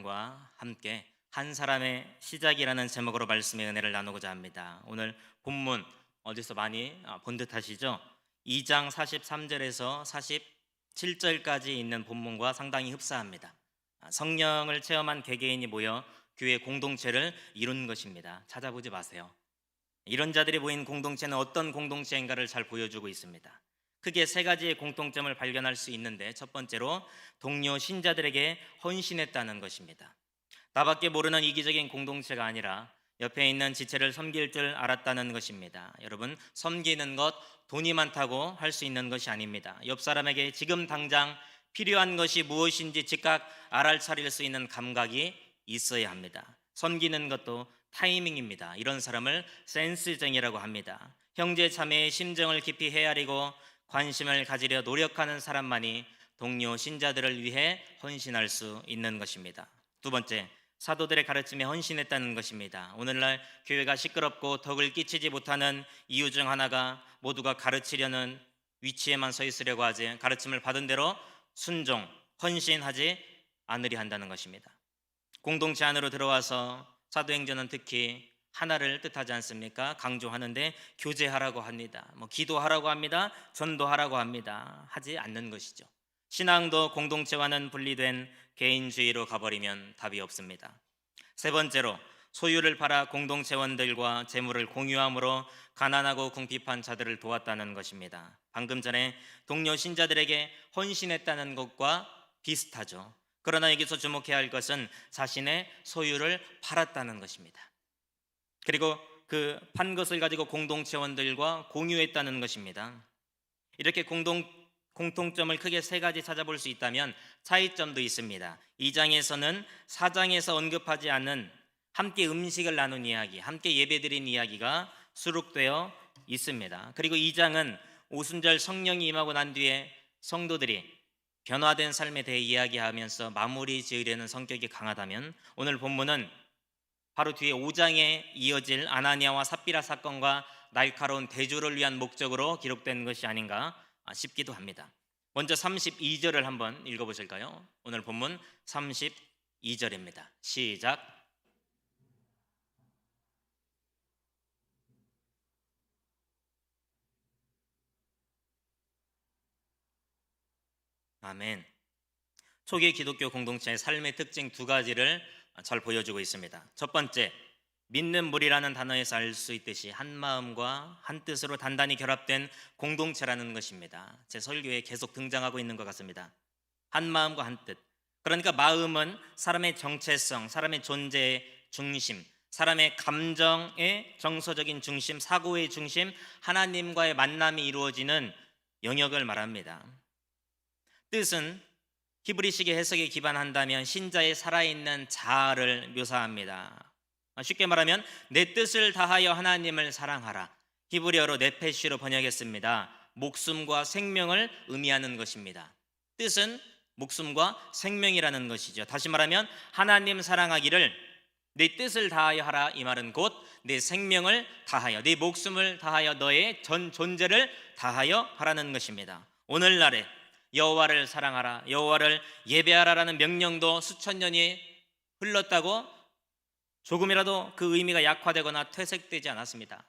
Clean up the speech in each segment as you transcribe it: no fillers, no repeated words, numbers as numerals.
과 함께 한 사람의 시작이라는 제목으로 말씀의 은혜를 나누고자 합니다. 오늘 본문 어디서 많이 본 듯 하시죠? 2장 43절에서 47절까지 있는 본문과 상당히 흡사합니다. 성령을 체험한 개개인이 모여 교회 공동체를 이룬 것입니다. 찾아보지 마세요. 이런 자들이 모인 공동체는 어떤 공동체인가를 잘 보여주고 있습니다. 크게 세 가지의 공통점을 발견할 수 있는데, 첫 번째로 동료 신자들에게 헌신했다는 것입니다. 나밖에 모르는 이기적인 공동체가 아니라 옆에 있는 지체를 섬길 줄 알았다는 것입니다. 여러분, 섬기는 것 돈이 많다고 할 수 있는 것이 아닙니다. 옆 사람에게 지금 당장 필요한 것이 무엇인지 즉각 알아차릴 수 있는 감각이 있어야 합니다. 섬기는 것도 타이밍입니다. 이런 사람을 센스쟁이라고 합니다. 형제 자매의 심정을 깊이 헤아리고 관심을 가지려 노력하는 사람만이 동료 신자들을 위해 헌신할 수 있는 것입니다. 두 번째, 사도들의 가르침에 헌신했다는 것입니다. 오늘날 교회가 시끄럽고 덕을 끼치지 못하는 이유 중 하나가 모두가 가르치려는 위치에만 서 있으려고 하지 가르침을 받은 대로 순종, 헌신하지 않으려 한다는 것입니다. 공동체 안으로 들어와서 사도행전은 특히 하나를 뜻하지 않습니까? 강조하는데 교제하라고 합니다. 기도하라고 합니다. 전도하라고 합니다. 하지 않는 것이죠. 신앙도 공동체와는 분리된 개인주의로 가버리면 답이 없습니다. 세 번째로, 소유를 팔아 공동체원들과 재물을 공유함으로 가난하고 궁핍한 자들을 도왔다는 것입니다. 방금 전에 동료 신자들에게 헌신했다는 것과 비슷하죠. 그러나 여기서 주목해야 할 것은 자신의 소유를 팔았다는 것입니다. 그리고 그 판 것을 가지고 공동체원들과 공유했다는 것입니다. 이렇게 공통점을 크게 세 가지 찾아볼 수 있다면 차이점도 있습니다. 2장에서는 4장에서 언급하지 않은 함께 음식을 나눈 이야기, 함께 예배드린 이야기가 수록되어 있습니다. 그리고 2장은 오순절 성령이 임하고 난 뒤에 성도들이 변화된 삶에 대해 이야기하면서 마무리 지으려는 성격이 강하다면, 오늘 본문은 바로 뒤에 5장에 이어질 아나니아와 삽비라 사건과 날카로운 대조를 위한 목적으로 기록된 것이 아닌가 싶기도 합니다. 먼저 32절을 한번 읽어보실까요? 오늘 본문 32절입니다. 시작. 아멘. 초기 기독교 공동체의 삶의 특징 두 가지를 잘 보여주고 있습니다. 첫 번째, 믿는 무리라는 단어에서 알 수 있듯이 한 마음과 한 뜻으로 단단히 결합된 공동체라는 것입니다. 제 설교에 계속 등장하고 있는 것 같습니다. 한 마음과 한 뜻. 그러니까 마음은 사람의 정체성, 사람의 존재의 중심, 사람의 감정의 정서적인 중심, 사고의 중심, 하나님과의 만남이 이루어지는 영역을 말합니다. 뜻은 히브리식의 해석에 기반한다면 신자의 살아있는 자아를 묘사합니다. 쉽게 말하면 내 뜻을 다하여 하나님을 사랑하라. 히브리어로 네페시로 번역했습니다. 목숨과 생명을 의미하는 것입니다. 뜻은 목숨과 생명이라는 것이죠. 다시 말하면 하나님 사랑하기를 내 뜻을 다하여 하라. 이 말은 곧 내 생명을 다하여, 내 목숨을 다하여, 너의 전 존재를 다하여 하라는 것입니다. 오늘날에 여호와를 사랑하라, 여호와를 예배하라라는 명령도 수천 년이 흘렀다고 조금이라도 그 의미가 약화되거나 퇴색되지 않았습니다.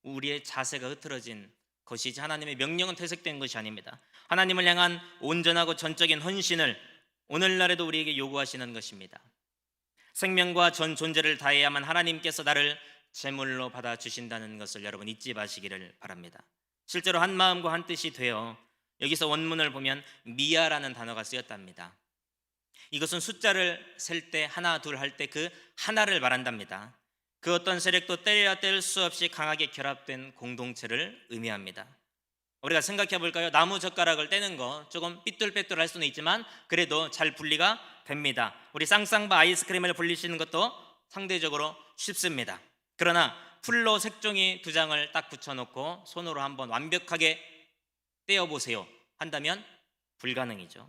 우리의 자세가 흐트러진 것이지 하나님의 명령은 퇴색된 것이 아닙니다. 하나님을 향한 온전하고 전적인 헌신을 오늘날에도 우리에게 요구하시는 것입니다. 생명과 전 존재를 다해야만 하나님께서 나를 제물로 받아주신다는 것을 여러분 잊지 마시기를 바랍니다. 실제로 한 마음과 한 뜻이 되어, 여기서 원문을 보면 미아라는 단어가 쓰였답니다. 이것은 숫자를 셀 때 하나 둘 할 때 그 하나를 말한답니다. 그 어떤 세력도 떼야 뗄 수 없이 강하게 결합된 공동체를 의미합니다. 우리가 생각해 볼까요? 나무 젓가락을 떼는 거 조금 삐뚤빼뚤할 수는 있지만 그래도 잘 분리가 됩니다. 우리 쌍쌍바 아이스크림을 분리시는 것도 상대적으로 쉽습니다. 그러나 풀로 색종이 두 장을 딱 붙여놓고 손으로 한번 완벽하게 떼어보세요 한다면 불가능이죠.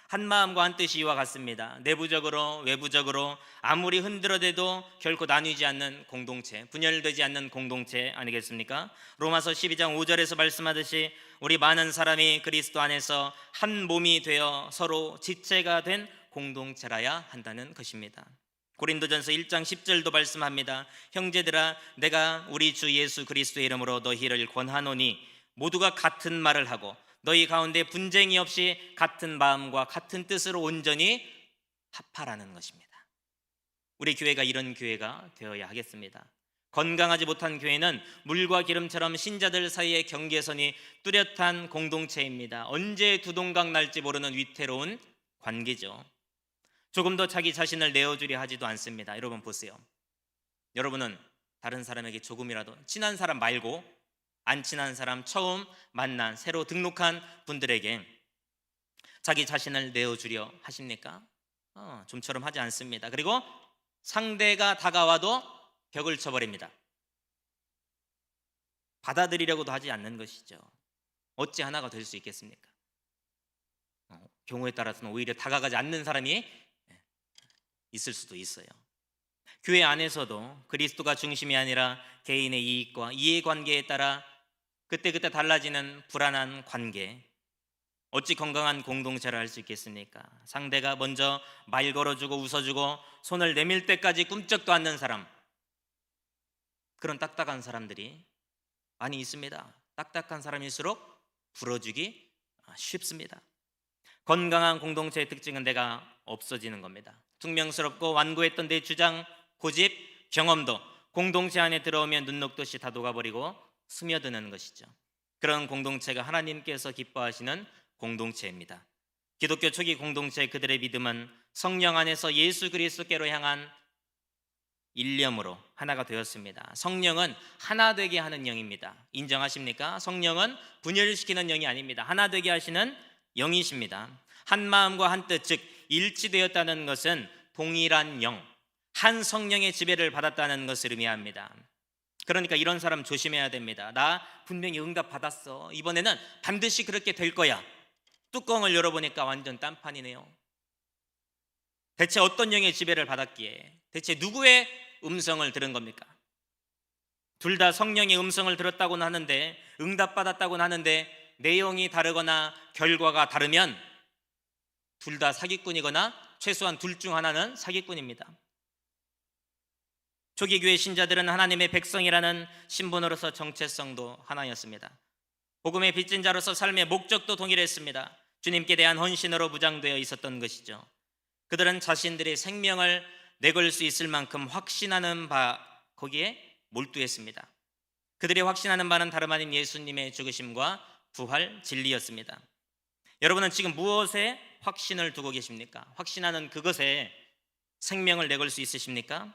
한 마음과 한 뜻이 이와 같습니다. 내부적으로 외부적으로 아무리 흔들어대도 결코 나뉘지 않는 공동체, 분열되지 않는 공동체 아니겠습니까? 로마서 12장 5절에서 말씀하듯이 우리 많은 사람이 그리스도 안에서 한 몸이 되어 서로 지체가 된 공동체라야 한다는 것입니다. 고린도전서 1장 10절도 말씀합니다. 형제들아 내가 우리 주 예수 그리스도의 이름으로 너희를 권하노니 모두가 같은 말을 하고 너희 가운데 분쟁이 없이 같은 마음과 같은 뜻으로 온전히 합하라는 것입니다. 우리 교회가 이런 교회가 되어야 하겠습니다. 건강하지 못한 교회는 물과 기름처럼 신자들 사이의 경계선이 뚜렷한 공동체입니다. 언제 두동강 날지 모르는 위태로운 관계죠. 조금 더 자기 자신을 내어주려 하지도 않습니다. 여러분 보세요. 여러분은 다른 사람에게 조금이라도 친한 사람 말고 안 친한 사람, 처음 만난 새로 등록한 분들에게 자기 자신을 내어주려 하십니까? 좀처럼 하지 않습니다. 그리고 상대가 다가와도 벽을 쳐버립니다. 받아들이려고도 하지 않는 것이죠. 어찌 하나가 될 수 있겠습니까? 경우에 따라서는 오히려 다가가지 않는 사람이 있을 수도 있어요. 교회 안에서도 그리스도가 중심이 아니라 개인의 이익과 이해관계에 따라 그때그때 달라지는 불안한 관계, 어찌 건강한 공동체를 할 수 있겠습니까? 상대가 먼저 말 걸어주고 웃어주고 손을 내밀 때까지 꿈쩍도 않는 사람, 그런 딱딱한 사람들이 많이 있습니다. 딱딱한 사람일수록 부러지기 쉽습니다. 건강한 공동체의 특징은 내가 없어지는 겁니다. 퉁명스럽고 완고했던 내 주장, 고집, 경험도 공동체 안에 들어오면 눈 녹듯이 다 녹아버리고 스며드는 것이죠. 그런 공동체가 하나님께서 기뻐하시는 공동체입니다. 기독교 초기 공동체의 그들의 믿음은 성령 안에서 예수 그리스도께로 향한 일념으로 하나가 되었습니다. 성령은 하나 되게 하는 영입니다. 인정하십니까? 성령은 분열시키는 영이 아닙니다. 하나 되게 하시는 영이십니다. 한 마음과 한 뜻, 즉 일치되었다는 것은 동일한 영, 한 성령의 지배를 받았다는 것을 의미합니다. 그러니까 이런 사람 조심해야 됩니다. 나 분명히 응답 받았어. 이번에는 반드시 그렇게 될 거야. 뚜껑을 열어보니까 완전 딴판이네요. 대체 어떤 영의 지배를 받았기에, 대체 누구의 음성을 들은 겁니까? 둘 다 성령의 음성을 들었다고는 하는데, 응답받았다고는 하는데 내용이 다르거나 결과가 다르면 둘 다 사기꾼이거나 최소한 둘 중 하나는 사기꾼입니다. 초기 교회 신자들은 하나님의 백성이라는 신분으로서 정체성도 하나였습니다. 복음의 빚진 자로서 삶의 목적도 동일했습니다. 주님께 대한 헌신으로 무장되어 있었던 것이죠. 그들은 자신들의 생명을 내걸 수 있을 만큼 확신하는 바, 거기에 몰두했습니다. 그들이 확신하는 바는 다름 아닌 예수님의 죽으심과 부활, 진리였습니다. 여러분은 지금 무엇에 확신을 두고 계십니까? 확신하는 그것에 생명을 내걸 수 있으십니까?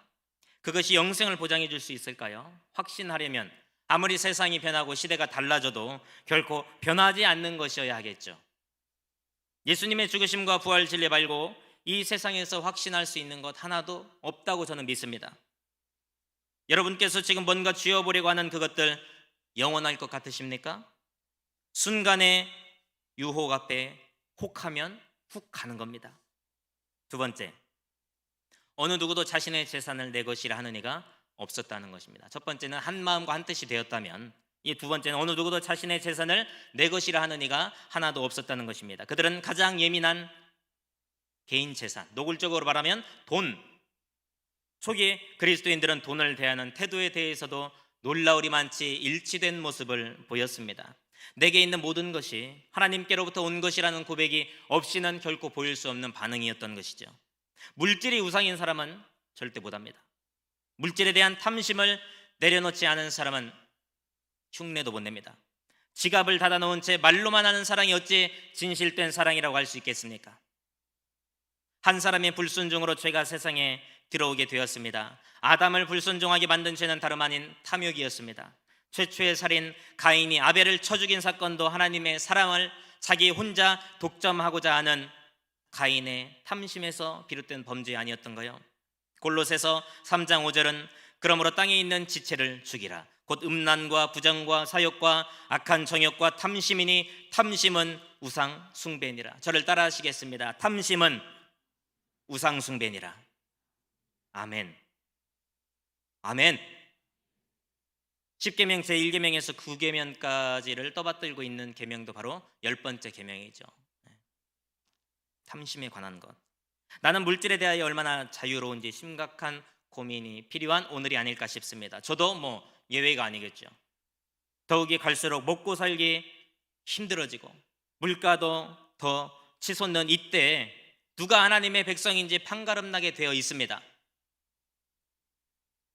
그것이 영생을 보장해 줄 수 있을까요? 확신하려면 아무리 세상이 변하고 시대가 달라져도 결코 변하지 않는 것이어야 하겠죠. 예수님의 죽으심과 부활, 진리 말고 이 세상에서 확신할 수 있는 것 하나도 없다고 저는 믿습니다. 여러분께서 지금 뭔가 쥐어보려고 하는 그것들 영원할 것 같으십니까? 순간의 유혹 앞에 혹하면 훅 가는 겁니다. 두 번째, 어느 누구도 자신의 재산을 내 것이라 하는 이가 없었다는 것입니다. 첫 번째는 한 마음과 한 뜻이 되었다면, 이 두 번째는 어느 누구도 자신의 재산을 내 것이라 하는 이가 하나도 없었다는 것입니다. 그들은 가장 예민한 개인 재산, 노골적으로 말하면 돈, 초기 그리스도인들은 돈을 대하는 태도에 대해서도 놀라우리만치 일치된 모습을 보였습니다. 내게 있는 모든 것이 하나님께로부터 온 것이라는 고백이 없이는 결코 보일 수 없는 반응이었던 것이죠. 물질이 우상인 사람은 절대 못합니다. 물질에 대한 탐심을 내려놓지 않은 사람은 흉내도 못 냅니다. 지갑을 닫아놓은 채 말로만 하는 사랑이 어찌 진실된 사랑이라고 할 수 있겠습니까? 한 사람의 불순종으로 죄가 세상에 들어오게 되었습니다. 아담을 불순종하게 만든 죄는 다름 아닌 탐욕이었습니다. 최초의 살인 가인이 아벨을 쳐 죽인 사건도 하나님의 사랑을 자기 혼자 독점하고자 하는 가인의 탐심에서 비롯된 범죄 아니었던가요? 골로새서 3장 5절은 그러므로 땅에 있는 지체를 죽이라. 곧 음란과 부정과 사욕과 악한 정욕과 탐심이니 탐심은 우상 숭배니라. 저를 따라 하시겠습니다. 탐심은 우상 숭배니라. 아멘. 아멘. 10계명 제1계명에서 9계명까지를 떠받들고 있는 계명도 바로 10번째 계명이죠. 탐심에 관한 것. 나는 물질에 대하여 얼마나 자유로운지 심각한 고민이 필요한 오늘이 아닐까 싶습니다. 저도 뭐 예외가 아니겠죠. 더욱이 갈수록 먹고 살기 힘들어지고 물가도 더 치솟는 이때 누가 하나님의 백성인지 판가름나게 되어 있습니다.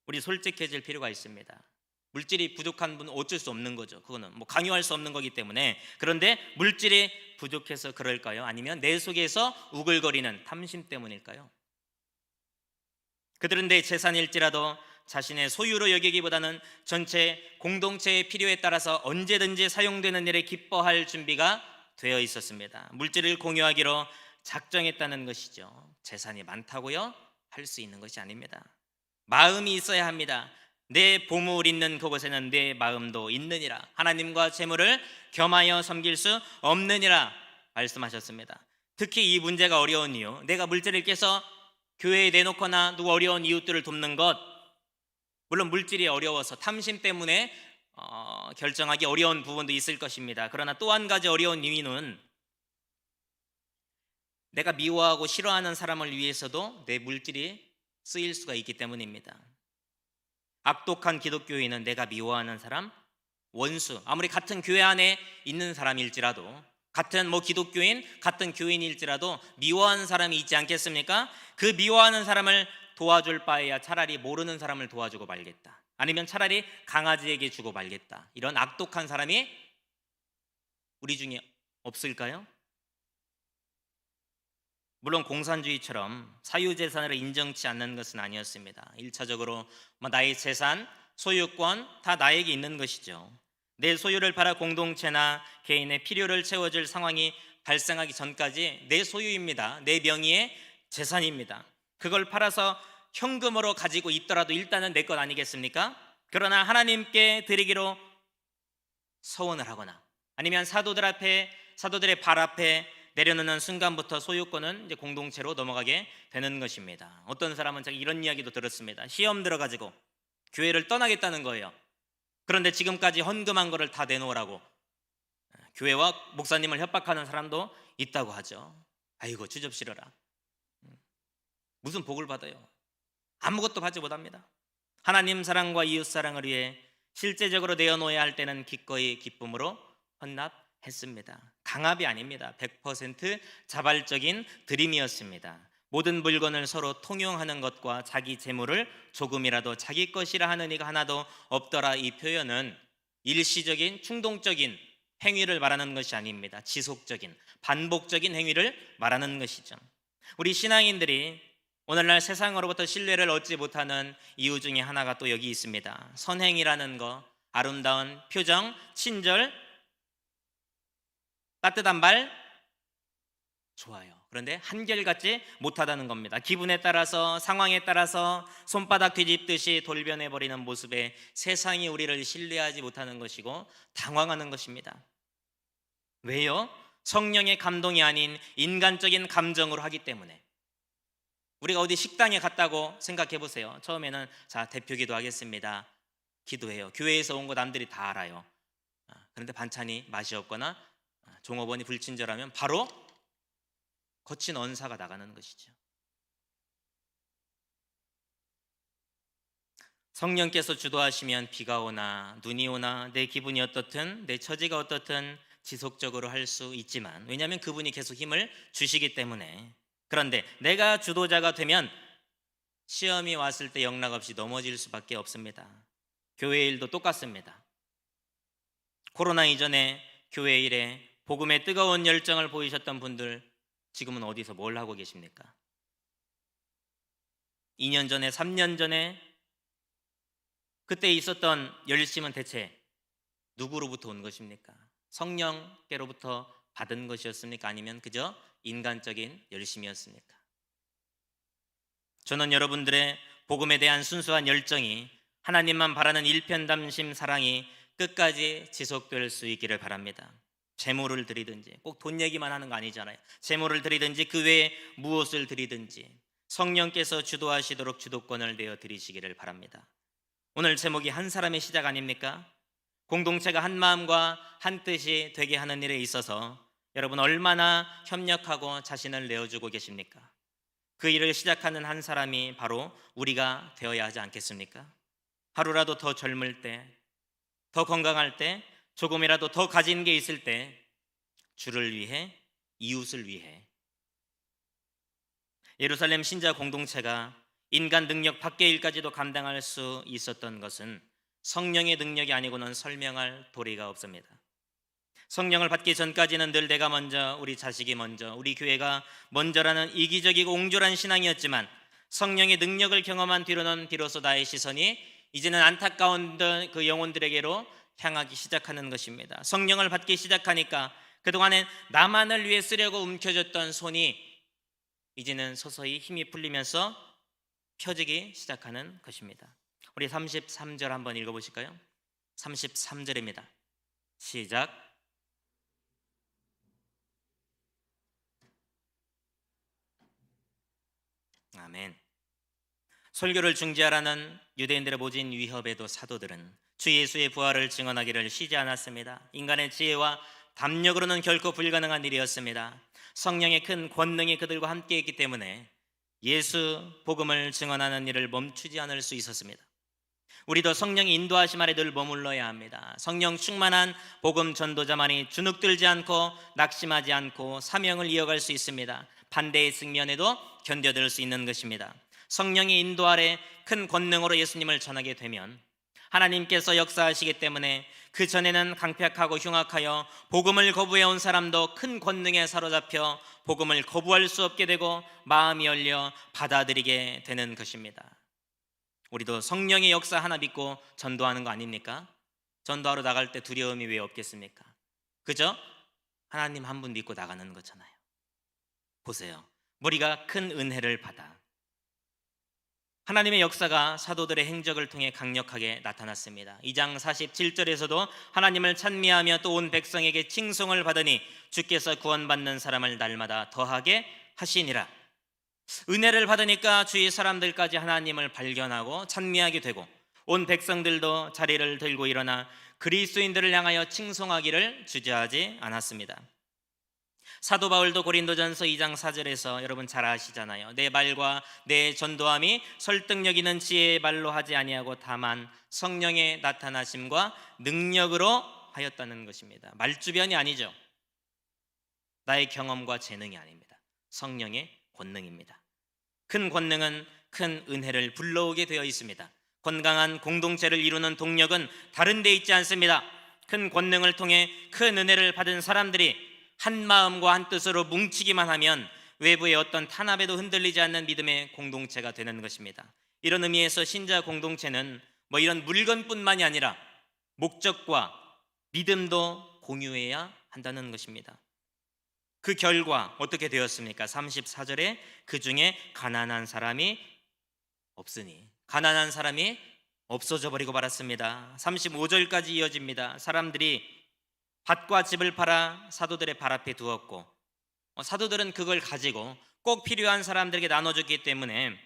우리 솔직해질 필요가 있습니다. 물질이 부족한 분은 어쩔 수 없는 거죠. 그거는 뭐 강요할 수 없는 거기 때문에. 그런데 물질이 부족해서 그럴까요? 아니면 내 속에서 우글거리는 탐심 때문일까요? 그들은 내 재산일지라도 자신의 소유로 여기기보다는 전체 공동체의 필요에 따라서 언제든지 사용되는 일에 기뻐할 준비가 되어 있었습니다. 물질을 공유하기로 작정했다는 것이죠. 재산이 많다고요? 할 수 있는 것이 아닙니다. 마음이 있어야 합니다. 내 보물 있는 그곳에는 내 마음도 있느니라. 하나님과 재물을 겸하여 섬길 수 없느니라 말씀하셨습니다. 특히 이 문제가 어려운 이유, 내가 물질을 깨서 교회에 내놓거나 누구 어려운 이웃들을 돕는 것, 물론 물질이 어려워서 탐심 때문에 결정하기 어려운 부분도 있을 것입니다. 그러나 또 한 가지 어려운 이유는 내가 미워하고 싫어하는 사람을 위해서도 내 물질이 쓰일 수가 있기 때문입니다. 악독한 기독교인은 내가 미워하는 사람, 원수, 아무리 같은 교회 안에 있는 사람일지라도, 같은 기독교인, 같은 교인일지라도 미워하는 사람이 있지 않겠습니까? 그 미워하는 사람을 도와줄 바에야 차라리 모르는 사람을 도와주고 말겠다. 아니면 차라리 강아지에게 주고 말겠다. 이런 악독한 사람이 우리 중에 없을까요? 물론 공산주의처럼 사유재산을 인정치 않는 것은 아니었습니다. 1차적으로 나의 재산, 소유권 다 나에게 있는 것이죠. 내 소유를 팔아 공동체나 개인의 필요를 채워줄 상황이 발생하기 전까지 내 소유입니다. 내 명의의 재산입니다. 그걸 팔아서 현금으로 가지고 있더라도 일단은 내 것 아니겠습니까? 그러나 하나님께 드리기로 서원을 하거나 아니면 사도들의 발 앞에 내려놓는 순간부터 소유권은 이제 공동체로 넘어가게 되는 것입니다. 어떤 사람은 제가 이런 이야기도 들었습니다. 시험 들어가지고 교회를 떠나겠다는 거예요. 그런데 지금까지 헌금한 거를 다 내놓으라고 교회와 목사님을 협박하는 사람도 있다고 하죠. 아이고 주접시려라. 무슨 복을 받아요? 아무것도 받지 못합니다. 하나님 사랑과 이웃 사랑을 위해 실제적으로 내어놓아야 할 때는 기꺼이 기쁨으로 헌납했습니다. 강압이 아닙니다. 100% 자발적인 드림이었습니다. 모든 물건을 서로 통용하는 것과 자기 재물을 조금이라도 자기 것이라 하는 이가 하나도 없더라. 이 표현은 일시적인 충동적인 행위를 말하는 것이 아닙니다. 지속적인 반복적인 행위를 말하는 것이죠. 우리 신앙인들이 오늘날 세상으로부터 신뢰를 얻지 못하는 이유 중에 하나가 또 여기 있습니다. 선행이라는 거, 아름다운 표정, 친절, 따뜻한 말, 좋아요. 그런데 한결같지 못하다는 겁니다. 기분에 따라서, 상황에 따라서 손바닥 뒤집듯이 돌변해버리는 모습에 세상이 우리를 신뢰하지 못하는 것이고 당황하는 것입니다. 왜요? 성령의 감동이 아닌 인간적인 감정으로 하기 때문에. 우리가 어디 식당에 갔다고 생각해 보세요. 처음에는 자 대표 기도하겠습니다. 기도해요. 교회에서 온 거 남들이 다 알아요. 그런데 반찬이 맛이 없거나 종업원이 불친절하면 바로 거친 언사가 나가는 것이죠. 성령께서 주도하시면 비가 오나 눈이 오나 내 기분이 어떻든 내 처지가 어떻든 지속적으로 할 수 있지만, 왜냐하면 그분이 계속 힘을 주시기 때문에. 그런데 내가 주도자가 되면 시험이 왔을 때 영락없이 넘어질 수밖에 없습니다. 교회 일도 똑같습니다. 코로나 이전에 교회 일에 복음의 뜨거운 열정을 보이셨던 분들 지금은 어디서 뭘 하고 계십니까? 2년 전에 3년 전에 그때 있었던 열심은 대체 누구로부터 온 것입니까? 성령께로부터 받은 것이었습니까? 아니면 그저 인간적인 열심이었습니까? 저는 여러분들의 복음에 대한 순수한 열정이, 하나님만 바라는 일편담심 사랑이 끝까지 지속될 수 있기를 바랍니다. 재물을 드리든지, 꼭 돈 얘기만 하는 거 아니잖아요. 재물을 드리든지 그 외에 무엇을 드리든지 성령께서 주도하시도록 주도권을 내어 드리시기를 바랍니다. 오늘 제목이 한 사람의 시작 아닙니까? 공동체가 한 마음과 한 뜻이 되게 하는 일에 있어서 여러분 얼마나 협력하고 자신을 내어주고 계십니까? 그 일을 시작하는 한 사람이 바로 우리가 되어야 하지 않겠습니까? 하루라도 더 젊을 때, 더 건강할 때, 조금이라도 더 가진 게 있을 때 주를 위해, 이웃을 위해. 예루살렘 신자 공동체가 인간 능력 밖의 일까지도 감당할 수 있었던 것은 성령의 능력이 아니고는 설명할 도리가 없습니다. 성령을 받기 전까지는 늘 내가 먼저, 우리 자식이 먼저, 우리 교회가 먼저라는 이기적이고 옹졸한 신앙이었지만 성령의 능력을 경험한 뒤로는 비로소 나의 시선이 이제는 안타까운 그 영혼들에게로 향하기 시작하는 것입니다. 성령을 받기 시작하니까 그동안엔 나만을 위해 쓰려고 움켜졌던 손이 이제는 서서히 힘이 풀리면서 펴지기 시작하는 것입니다. 우리 33절 한번 읽어보실까요? 33절입니다. 시작. 아멘. 설교를 중지하라는 유대인들의 모진 위협에도 사도들은 주 예수의 부활을 증언하기를 쉬지 않았습니다. 인간의 지혜와 담력으로는 결코 불가능한 일이었습니다. 성령의 큰 권능이 그들과 함께 있기 때문에 예수 복음을 증언하는 일을 멈추지 않을 수 있었습니다. 우리도 성령의 인도하심 아래 늘 머물러야 합니다. 성령 충만한 복음 전도자만이 주눅들지 않고 낙심하지 않고 사명을 이어갈 수 있습니다. 반대의 측면에도 견뎌들 수 있는 것입니다. 성령의 인도 아래 큰 권능으로 예수님을 전하게 되면 하나님께서 역사하시기 때문에 그 전에는 강팍하고 흉악하여 복음을 거부해온 사람도 큰 권능에 사로잡혀 복음을 거부할 수 없게 되고 마음이 열려 받아들이게 되는 것입니다. 우리도 성령의 역사 하나 믿고 전도하는 거 아닙니까? 전도하러 나갈 때 두려움이 왜 없겠습니까? 그저 하나님 한 분 믿고 나가는 거잖아요. 보세요. 우리가 큰 은혜를 받아 하나님의 역사가 사도들의 행적을 통해 강력하게 나타났습니다. 2장 47절에서도 하나님을 찬미하며 또 온 백성에게 칭송을 받으니 주께서 구원받는 사람을 날마다 더하게 하시니라. 은혜를 받으니까 주위 사람들까지 하나님을 발견하고 찬미하게 되고 온 백성들도 자리를 들고 일어나 그리스도인들을 향하여 칭송하기를 주저하지 않았습니다. 사도 바울도 고린도전서 2장 4절에서 여러분 잘 아시잖아요. 내 말과 내 전도함이 설득력 있는 지혜의 말로 하지 아니하고 다만 성령의 나타나심과 능력으로 하였다는 것입니다. 말주변이 아니죠. 나의 경험과 재능이 아닙니다. 성령의 권능입니다. 큰 권능은 큰 은혜를 불러오게 되어 있습니다. 건강한 공동체를 이루는 동력은 다른 데 있지 않습니다. 큰 권능을 통해 큰 은혜를 받은 사람들이 한 마음과 한 뜻으로 뭉치기만 하면 외부의 어떤 탄압에도 흔들리지 않는 믿음의 공동체가 되는 것입니다. 이런 의미에서 신자 공동체는 이런 물건뿐만이 아니라 목적과 믿음도 공유해야 한다는 것입니다. 그 결과 어떻게 되었습니까? 34절에 그 중에 가난한 사람이 없으니, 가난한 사람이 없어져 버리고 말았습니다. 35절까지 이어집니다. 사람들이 밭과 집을 팔아 사도들의 발 앞에 두었고 사도들은 그걸 가지고 꼭 필요한 사람들에게 나눠줬기 때문에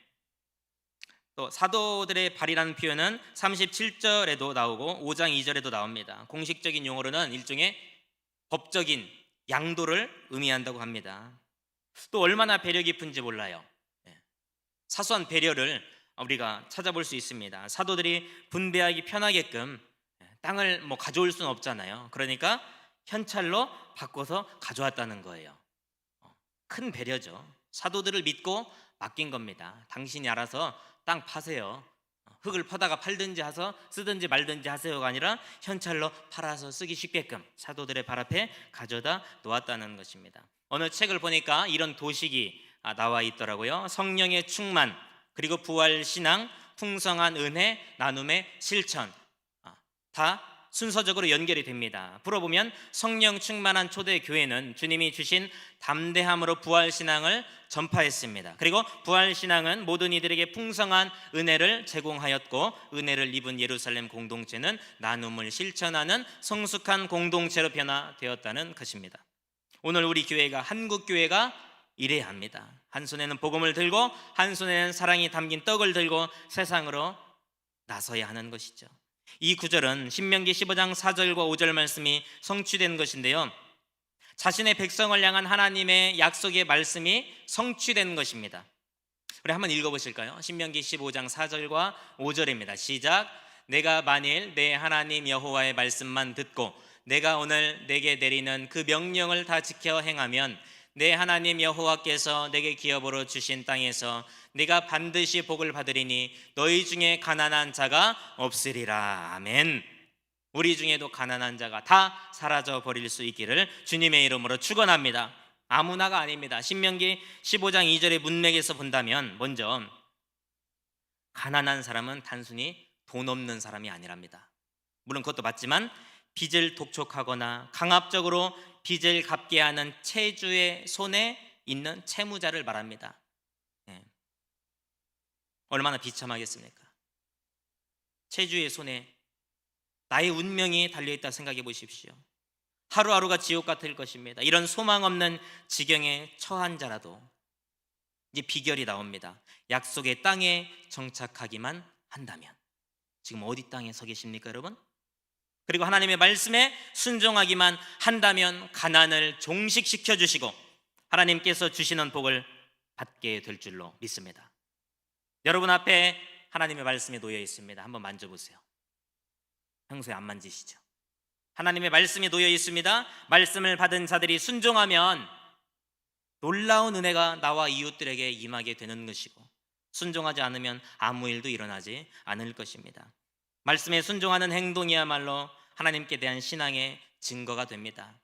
또 사도들의 발이라는 표현은 37절에도 나오고 5장 2절에도 나옵니다. 공식적인 용어로는 일종의 법적인 양도를 의미한다고 합니다. 또 얼마나 배려 깊은지 몰라요. 사소한 배려를 우리가 찾아볼 수 있습니다. 사도들이 분배하기 편하게끔 땅을 가져올 수는 없잖아요. 그러니까 현찰로 바꿔서 가져왔다는 거예요. 큰 배려죠. 사도들을 믿고 맡긴 겁니다. 당신이 알아서 땅 파세요. 흙을 퍼다가 팔든지 해서 쓰든지 말든지 하세요가 아니라 현찰로 팔아서 쓰기 쉽게끔 사도들의 발 앞에 가져다 놓았다는 것입니다. 어느 책을 보니까 이런 도식이 나와 있더라고요. 성령의 충만, 그리고 부활 신앙, 풍성한 은혜, 나눔의 실천, 다 순서적으로 연결이 됩니다. 풀어보면 성령 충만한 초대 교회는 주님이 주신 담대함으로 부활신앙을 전파했습니다. 그리고 부활신앙은 모든 이들에게 풍성한 은혜를 제공하였고 은혜를 입은 예루살렘 공동체는 나눔을 실천하는 성숙한 공동체로 변화되었다는 것입니다. 오늘 우리 교회가 한국교회가 이래야 합니다. 한 손에는 복음을 들고 한 손에는 사랑이 담긴 떡을 들고 세상으로 나서야 하는 것이죠. 이 구절은 신명기 15장 4절과 5절 말씀이 성취된 것인데요, 자신의 백성을 향한 하나님의 약속의 말씀이 성취된 것입니다. 우리 한번 읽어보실까요? 신명기 15장 4절과 5절입니다. 시작. 내가 만일 내 하나님 여호와의 말씀만 듣고 내가 오늘 내게 내리는 그 명령을 다 지켜 행하면 내 하나님 여호와께서 내게 기업으로 주신 땅에서 네가 반드시 복을 받으리니 너희 중에 가난한 자가 없으리라. 아멘. 우리 중에도 가난한 자가 다 사라져 버릴 수 있기를 주님의 이름으로 축원합니다. 아무나가 아닙니다. 신명기 15장 2절의 문맥에서 본다면 먼저 가난한 사람은 단순히 돈 없는 사람이 아니랍니다. 물론 그것도 맞지만 빚을 독촉하거나 강압적으로 빚을 갚게 하는 채주의 손에 있는 채무자를 말합니다. 얼마나 비참하겠습니까? 채주의 손에 나의 운명이 달려있다 생각해 보십시오. 하루하루가 지옥 같을 것입니다. 이런 소망 없는 지경에 처한 자라도 이제 비결이 나옵니다. 약속의 땅에 정착하기만 한다면. 지금 어디 땅에 서 계십니까, 여러분? 그리고 하나님의 말씀에 순종하기만 한다면 가난을 종식시켜 주시고 하나님께서 주시는 복을 받게 될 줄로 믿습니다. 여러분 앞에 하나님의 말씀이 놓여 있습니다. 한번 만져보세요. 평소에 안 만지시죠? 하나님의 말씀이 놓여 있습니다. 말씀을 받은 자들이 순종하면 놀라운 은혜가 나와 이웃들에게 임하게 되는 것이고, 순종하지 않으면 아무 일도 일어나지 않을 것입니다. 말씀에 순종하는 행동이야말로 하나님께 대한 신앙의 증거가 됩니다.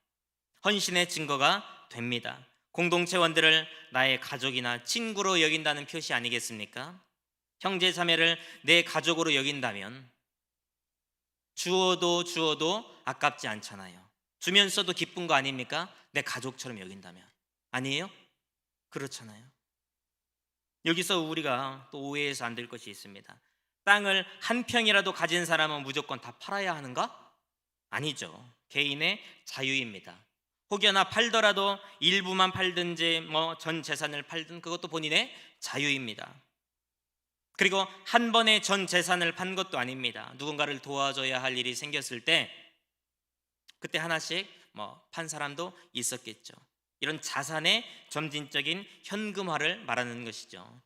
헌신의 증거가 됩니다. 공동체원들을 나의 가족이나 친구로 여긴다는 표시 아니겠습니까? 형제 자매를 내 가족으로 여긴다면 주어도 아깝지 않잖아요. 주면서도 기쁜 거 아닙니까? 내 가족처럼 여긴다면. 아니에요? 그렇잖아요. 여기서 우리가 또 오해해서 안 될 것이 있습니다. 땅을 한 평이라도 가진 사람은 무조건 다 팔아야 하는가? 아니죠. 개인의 자유입니다. 혹여나 팔더라도 일부만 팔든지 전 재산을 팔든 그것도 본인의 자유입니다. 그리고 한 번에 전 재산을 판 것도 아닙니다. 누군가를 도와줘야 할 일이 생겼을 때 그때 하나씩 판 사람도 있었겠죠. 이런 자산의 점진적인 현금화를 말하는 것이죠.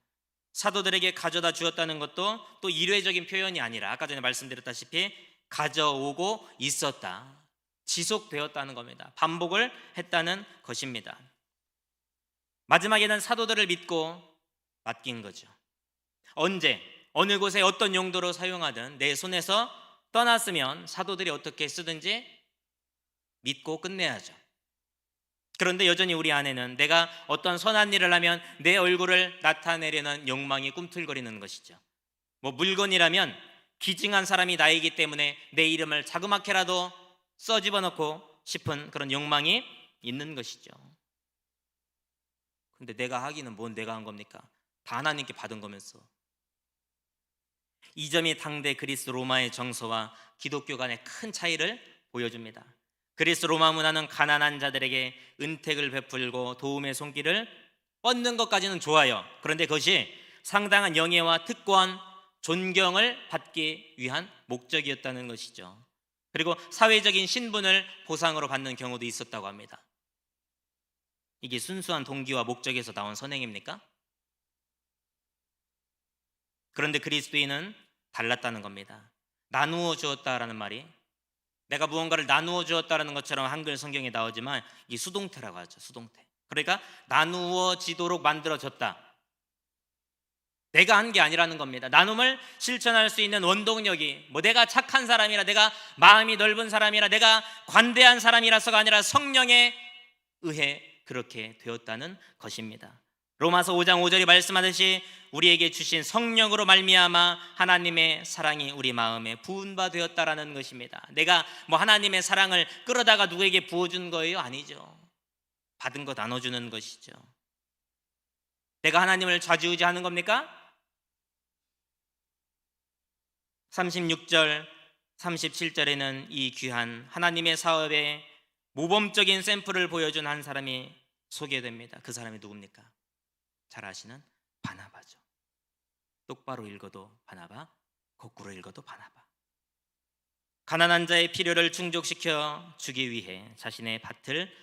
사도들에게 가져다 주었다는 것도 또 일회적인 표현이 아니라 아까 전에 말씀드렸다시피 가져오고 있었다, 지속되었다는 겁니다. 반복을 했다는 것입니다. 마지막에는 사도들을 믿고 맡긴 거죠. 언제 어느 곳에 어떤 용도로 사용하든 내 손에서 떠났으면 사도들이 어떻게 쓰든지 믿고 끝내야죠. 그런데 여전히 우리 안에는 내가 어떤 선한 일을 하면 내 얼굴을 나타내려는 욕망이 꿈틀거리는 것이죠. 물건이라면 기증한 사람이 나이기 때문에 내 이름을 자그맣게라도 써집어넣고 싶은 그런 욕망이 있는 것이죠. 근데 내가 하기는 뭔 내가 한 겁니까? 다 하나님께 받은 거면서. 이 점이 당대 그리스 로마의 정서와 기독교 간의 큰 차이를 보여줍니다. 그리스 로마 문화는 가난한 자들에게 은택을 베풀고 도움의 손길을 뻗는 것까지는 좋아요. 그런데 그것이 상당한 영예와 특권, 존경을 받기 위한 목적이었다는 것이죠. 그리고 사회적인 신분을 보상으로 받는 경우도 있었다고 합니다. 이게 순수한 동기와 목적에서 나온 선행입니까? 그런데 그리스도인은 달랐다는 겁니다. 나누어 주었다라는 말이, 내가 무언가를 나누어 주었다라는 것처럼 한글 성경에 나오지만 이 수동태라고 하죠. 수동태. 그러니까 나누어지도록 만들어졌다. 내가 한 게 아니라는 겁니다. 나눔을 실천할 수 있는 원동력이 내가 착한 사람이라, 내가 마음이 넓은 사람이라, 내가 관대한 사람이라서가 아니라 성령에 의해 그렇게 되었다는 것입니다. 로마서 5장 5절이 말씀하듯이 우리에게 주신 성령으로 말미암아 하나님의 사랑이 우리 마음에 부은 바 되었다라는 것입니다. 내가 하나님의 사랑을 끌어다가 누구에게 부어준 거예요? 아니죠. 받은 거 나눠주는 것이죠. 내가 하나님을 좌지우지하는 겁니까? 36절 37절에는 이 귀한 하나님의 사업의 모범적인 샘플을 보여준 한 사람이 소개됩니다. 그 사람이 누굽니까? 잘 아시는 바나바죠. 똑바로 읽어도 바나바, 거꾸로 읽어도 바나바. 가난한 자의 필요를 충족시켜 주기 위해 자신의 밭을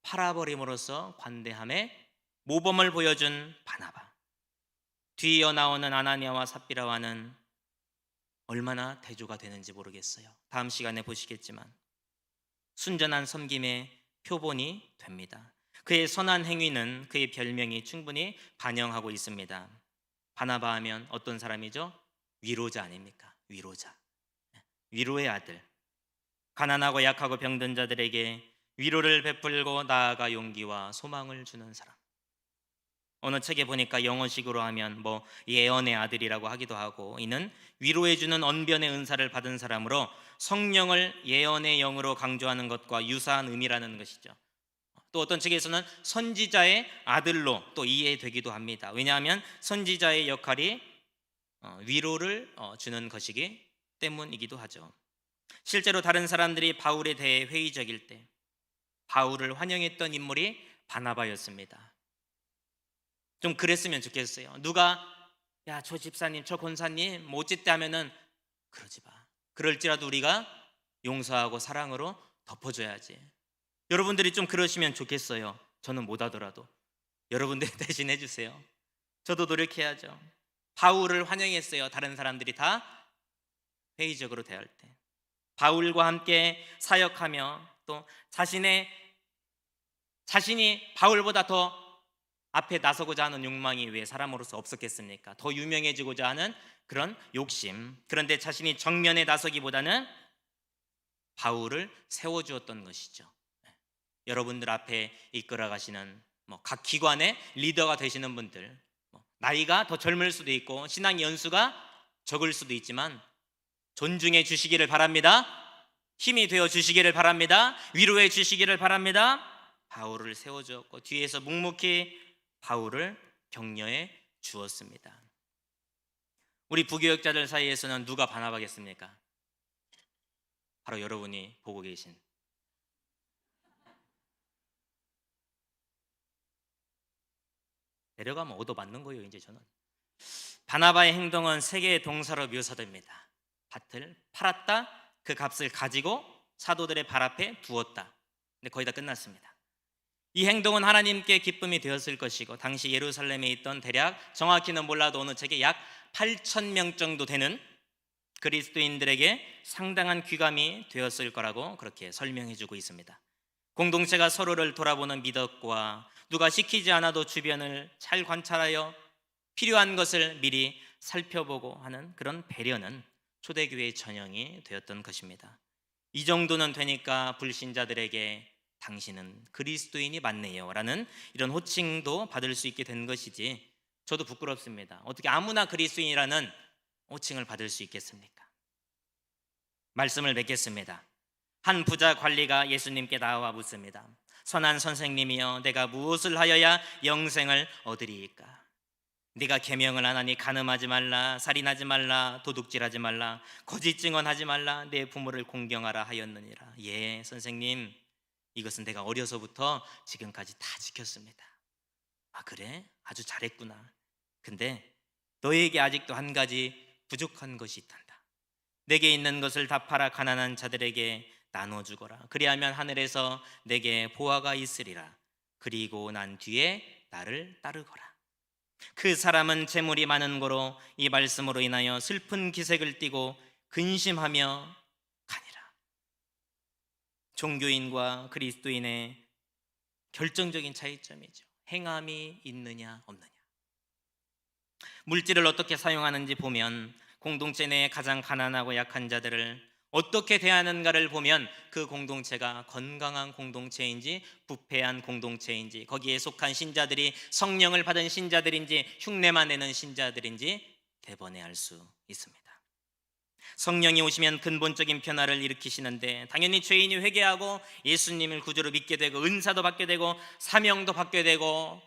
팔아버림으로써 관대함의 모범을 보여준 바나바. 뒤이어 나오는 아나니아와 삽비라와는 얼마나 대조가 되는지 모르겠어요. 다음 시간에 보시겠지만 순전한 섬김의 표본이 됩니다. 그의 선한 행위는 그의 별명이 충분히 반영하고 있습니다. 바나바 하면 어떤 사람이죠? 위로자 아닙니까? 위로자. 위로의 아들. 가난하고 약하고 병든 자들에게 위로를 베풀고 나아가 용기와 소망을 주는 사람. 어느 책에 보니까 영어식으로 하면 뭐 예언의 아들이라고 하기도 하고, 이는 위로해주는 언변의 은사를 받은 사람으로 성령을 예언의 영으로 강조하는 것과 유사한 의미라는 것이죠. 또 어떤 책에서는 선지자의 아들로 또 이해되기도 합니다. 왜냐하면 선지자의 역할이 위로를 주는 것이기 때문이기도 하죠. 실제로 다른 사람들이 바울에 대해 회의적일 때 바울을 환영했던 인물이 바나바였습니다. 좀 그랬으면 좋겠어요. 누가 야, 저 집사님, 저 권사님 뭐 어쨌다 하면은 그러지 마. 그럴지라도 우리가 용서하고 사랑으로 덮어줘야지. 여러분들이 좀 그러시면 좋겠어요. 저는 못하더라도 여러분들이 대신 해주세요. 저도 노력해야죠. 바울을 환영했어요. 다른 사람들이 다 회의적으로 대할 때 바울과 함께 사역하며 또 자신이 바울보다 더 앞에 나서고자 하는 욕망이 왜 사람으로서 없었겠습니까? 더 유명해지고자 하는 그런 욕심. 그런데 자신이 정면에 나서기보다는 바울을 세워주었던 것이죠. 여러분들 앞에 이끌어 가시는 각 기관의 리더가 되시는 분들, 나이가 더 젊을 수도 있고 신앙 연수가 적을 수도 있지만 존중해 주시기를 바랍니다. 힘이 되어 주시기를 바랍니다. 위로해 주시기를 바랍니다. 바울을 세워주었고 뒤에서 묵묵히 바울을 격려해 주었습니다. 우리 부교역자들 사이에서는 누가 바나바겠습니까? 바로 여러분이 보고 계신 내려가면 얻어맞는 거예요. 이제 저는 바나바의 행동은 세 개의 동사로 묘사됩니다. 밭을 팔았다, 그 값을 가지고 사도들의 발 앞에 두었다. 근데 거의 다 끝났습니다. 이 행동은 하나님께 기쁨이 되었을 것이고 당시 예루살렘에 있던 대략 정확히는 몰라도 어느 책에 약 8,000명 정도 되는 그리스도인들에게 상당한 귀감이 되었을 거라고 그렇게 설명해주고 있습니다. 공동체가 서로를 돌아보는 미덕과 누가 시키지 않아도 주변을 잘 관찰하여 필요한 것을 미리 살펴보고 하는 그런 배려는 초대교회의 전형이 되었던 것입니다. 이 정도는 되니까 불신자들에게 당신은 그리스도인이 맞네요 라는 이런 호칭도 받을 수 있게 된 것이지, 저도 부끄럽습니다. 어떻게 아무나 그리스도인이라는 호칭을 받을 수 있겠습니까? 말씀을 맺겠습니다. 한 부자 관리가 예수님께 나와 묻습니다. 선한 선생님이여, 내가 무엇을 하여야 영생을 얻으리이까? 네가 계명을 안 하니 간음하지 말라, 살인하지 말라, 도둑질하지 말라, 거짓 증언하지 말라, 내 부모를 공경하라 하였느니라. 예, 선생님, 이것은 내가 어려서부터 지금까지 다 지켰습니다. 아, 그래? 아주 잘했구나. 근데 너에게 아직도 한 가지 부족한 것이 있단다. 내게 있는 것을 다 팔아 가난한 자들에게 나눠주거라. 그리하면 하늘에서 내게 보화가 있으리라. 그리고 난 뒤에 나를 따르거라. 그 사람은 재물이 많은 고로 이 말씀으로 인하여 슬픈 기색을 띠고 근심하며 가니라. 종교인과 그리스도인의 결정적인 차이점이죠. 행함이 있느냐 없느냐. 물질을 어떻게 사용하는지 보면 공동체 내에 가장 가난하고 약한 자들을 어떻게 대하는가를 보면 그 공동체가 건강한 공동체인지 부패한 공동체인지, 거기에 속한 신자들이 성령을 받은 신자들인지 흉내만 내는 신자들인지 대번에 알 수 있습니다. 성령이 오시면 근본적인 변화를 일으키시는데 당연히 죄인이 회개하고 예수님을 구주로 믿게 되고 은사도 받게 되고 사명도 받게 되고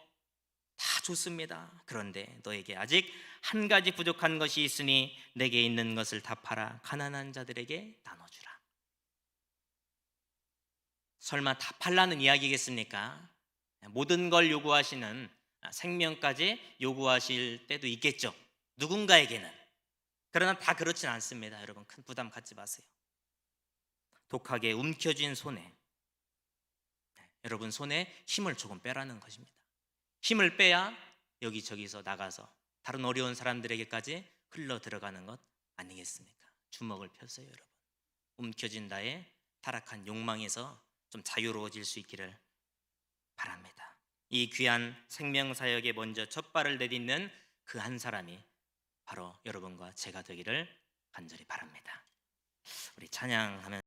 다 좋습니다. 그런데 너에게 아직 한 가지 부족한 것이 있으니 내게 있는 것을 다 팔아 가난한 자들에게 나눠주라. 설마 다 팔라는 이야기겠습니까? 모든 걸 요구하시는, 생명까지 요구하실 때도 있겠죠, 누군가에게는. 그러나 다 그렇진 않습니다. 여러분, 큰 부담 갖지 마세요. 독하게 움켜쥔 손에, 여러분 손에 힘을 조금 빼라는 것입니다. 힘을 빼야 여기저기서 나가서 다른 어려운 사람들에게까지 흘러 들어가는 것 아니겠습니까? 주먹을 펴세요, 여러분. 움켜진 나의 타락한 욕망에서 좀 자유로워질 수 있기를 바랍니다. 이 귀한 생명사역에 먼저 첫 발을 내딛는 그 한 사람이 바로 여러분과 제가 되기를 간절히 바랍니다. 우리 찬양하면